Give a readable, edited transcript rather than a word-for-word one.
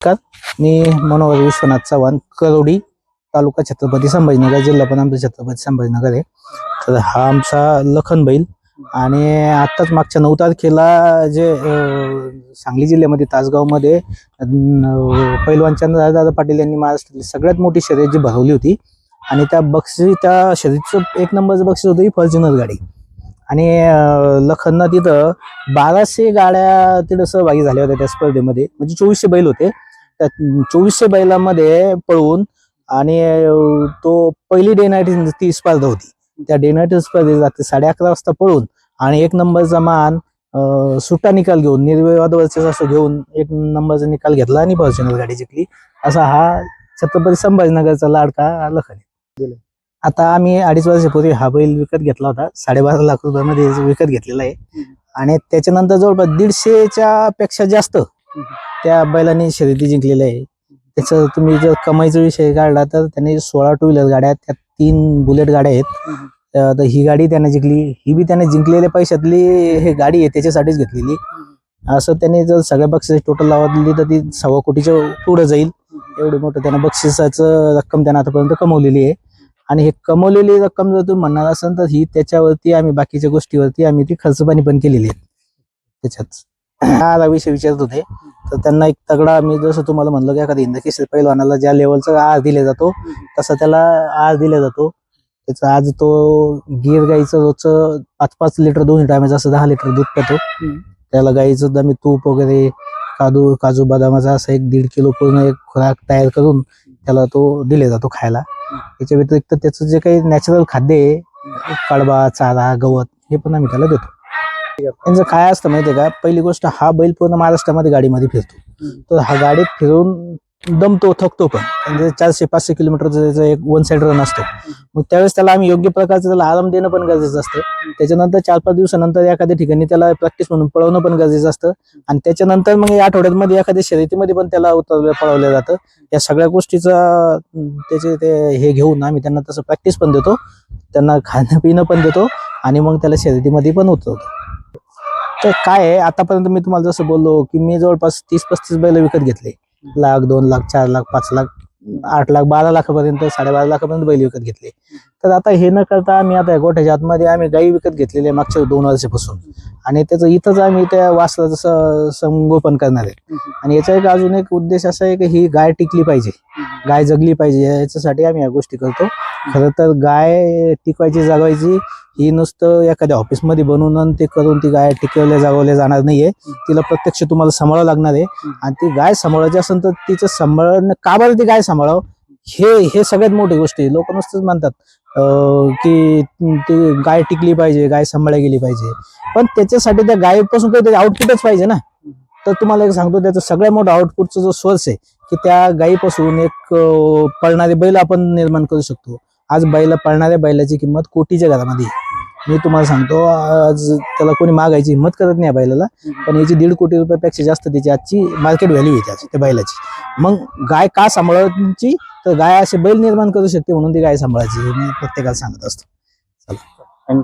नमस्कार, मी मनोहर विश्वनाथ चव्हाण, करोडी, तालुका छत्रपती संभाजीनगर, जिल्हा पण आमचा छत्रपती संभाजीनगर आहे. तर हा आमचा लखन बैल आणि आत्ताच मागच्या 9 तारखेला जे सांगली जिल्ह्यामध्ये तासगावमध्ये पैलवान चंद्रदादा पाटील यांनी महाराष्ट्रातली सगळ्यात मोठी शर्यत जी भरवली होती आणि त्या शर्यतीचं 1 नंबरचं बक्षीस होतं ही फॉर्च्युनर गाडी. आणि लखनना तिथं 1200 गाड्या तिथं सहभागी झाल्या होत्या त्या स्पर्धेमध्ये. म्हणजे 2400 बैल होते. त्या 2400 बैलामध्ये पळवून आणि तो पहिली डे नाईट ती स्पर्धा होती. त्या डे नाईट स्पर्धेत रात्री 11:30 वाजता पळून आणि 1 नंबरचा मान सुट्टा निकाल घेऊन निर्विवाद असं घेऊन 1 नंबरचा निकाल घेतला आणि फॉर्च्युनर गाडी जिंकली. असा हा छत्रपती संभाजीनगरचा लाडका लखन आहे. आता आम्ही 2.5 वर्षापूर्वी हा बैल विकत घेतला होता. 12.5 लाख रुपयामध्ये विकत घेतलेला आहे आणि त्याच्यानंतर जवळपास 150च्या पेक्षा जास्त त्या बैलांनी शर्यती जिंकलेल्या आहे. त्याचं तुम्ही जर कमाईचा विषय काढला तर त्यांनी 16 टू व्हीलर गाड्या, त्यात 3 बुलेट गाड्या आहेत. तर ही गाडी त्याने जिंकली. ही बी त्याने जिंकलेल्या पैशातली हे गाडी आहे त्याच्यासाठीच घेतलेली. असं त्याने जर सगळ्या बक्षीस टोटल लावली तर ती 1.25 कोटीच्या पुढे जाईल. एवढं मोठं त्यानं बक्षिसाचं रक्कम त्यानं आतापर्यंत कमवलेली आहे. आणि हे कमवलेली रक्कम जर तुम्ही म्हणणार असाल तर ही त्याच्यावरती आम्ही बाकीच्या गोष्टीवरती आम्ही ती खर्चपाणी पण केलेली आहे. त्याच्यात हा विषय विचारत होते तर त्यांना एक तगडा, मी जसं तुम्हाला म्हणलं की एखाद्या हिंदकेसरी पैलवानाला ज्या लेवलचा आहार दिला जातो तसा त्याला आहार दिला जातो. त्याचा आज तो गिर गाईचं रोजचं 5-5 लिटर 2 टायमाचं असं 10 लिटर दूध पितो. त्याला गाईचं आम्ही तूप वगैरे काजू बदामाचा असं 1-1.5 किलो पूर्ण एक खुराक तयार करून त्याला तो दिले जातो खायला. याच्या व्यतिरिक्त त्याचं जे काही नॅचरल खाद्य आहे, कडबा, चारा, गवत, हे पण आम्ही त्याला देतो. त्यांचं काय असतं माहितीये का, पहिली गोष्ट हा बैल पूर्ण महाराष्ट्रामध्ये गाडीमध्ये फिरतो. तर हा गाडीत फिरून दमतो, थकतो पण. म्हणजे 400-500 किलोमीटरचा एक 1 साइड रन असतो. मग त्यावेळेस त्याला आम्ही योग्य प्रकारचं त्याला आराम देणं पण गरजेचं असतं. त्याच्यानंतर 4-5 दिवसानंतर एखाद्या ठिकाणी त्याला प्रॅक्टिस म्हणून पळवणं पण गरजेचं असतं. आणि त्याच्यानंतर मग या आठवड्यामध्ये एखाद्या शर्यतीमध्ये पण त्याला पळवलं जातं. या सगळ्या गोष्टीचा त्याचे ते हे घेऊन आम्ही त्यांना तसं प्रॅक्टिस पण देतो, त्यांना खाणं पिणं पण देतो आणि मग त्याला शर्यतीमध्ये पण उतरवतो. तर काय आहे, आतापर्यंत मी तुम्हाला जसं बोललो की मी जवळपास 30-35 बैल विकत घेतले. 1 लाख, 2 लाख, 4 लाख, 5 लाख, 8 लाख, 12 लाखापर्यंत, 12.5 लाखापर्यंत बैल विकत घेतले. तर आता हे न करता आम्ही आता गोठ्याच्या आतमध्ये आम्ही गाई विकत घेतलेले मागच्या 2 वर्षापासून. आणि त्याचं इथंच आम्ही त्या वासराचं संगोपन करणार आहे. आणि याचा एक अजून एक उद्देश असा आहे की ही गाय टिकली पाहिजे, गाय जगली पाहिजे, याच्यासाठी आम्ही या गोष्टी करतो. खरं तर गाय टिकवायची, जगवायची ही नुसतं एखाद्या ऑफिसमध्ये बनवून ते करून ती गाय जागवल्या जाणार नाहीये. तिला प्रत्यक्ष तुम्हाला सांभाळावं लागणार आहे. आणि ती गाय सांभाळायची असेल तर तिचं सांभाळणं, का बरं ती गाय सांभाळावं, हे सगळ्यात मोठी गोष्ट आहे. लोक नुसतंच म्हणतात की ती गाय टिकली पाहिजे, गाय सांभाळली गेली पाहिजे, पण त्याच्यासाठी त्या गायीपासून काहीतरी आउटपुटच पाहिजे ना. तर तुम्हाला एक सांगतो, त्याचा सगळ्यात मोठा आउटपुटचा जो सोर्स आहे की त्या गायीपासून एक पळणारे बैल आपण निर्माण करू शकतो. आज पळणाऱ्या बैलाची किंमत कोटीच्या घरामध्ये. मी तुम्हाला सांगतो, आज त्याला कोणी मागायची हिंमत करत नाही बैलाला, पण याची 1.5 कोटी रुपयापेक्षा जास्त त्याची आजची मार्केट व्हॅल्यू आहे त्या बैलाची. मग गाय का सांभाळायची, तर गाय असे बैल निर्माण करू शकते म्हणून ती गाय सांभाळायची, मी प्रत्येकाला सांगत असतो. चला.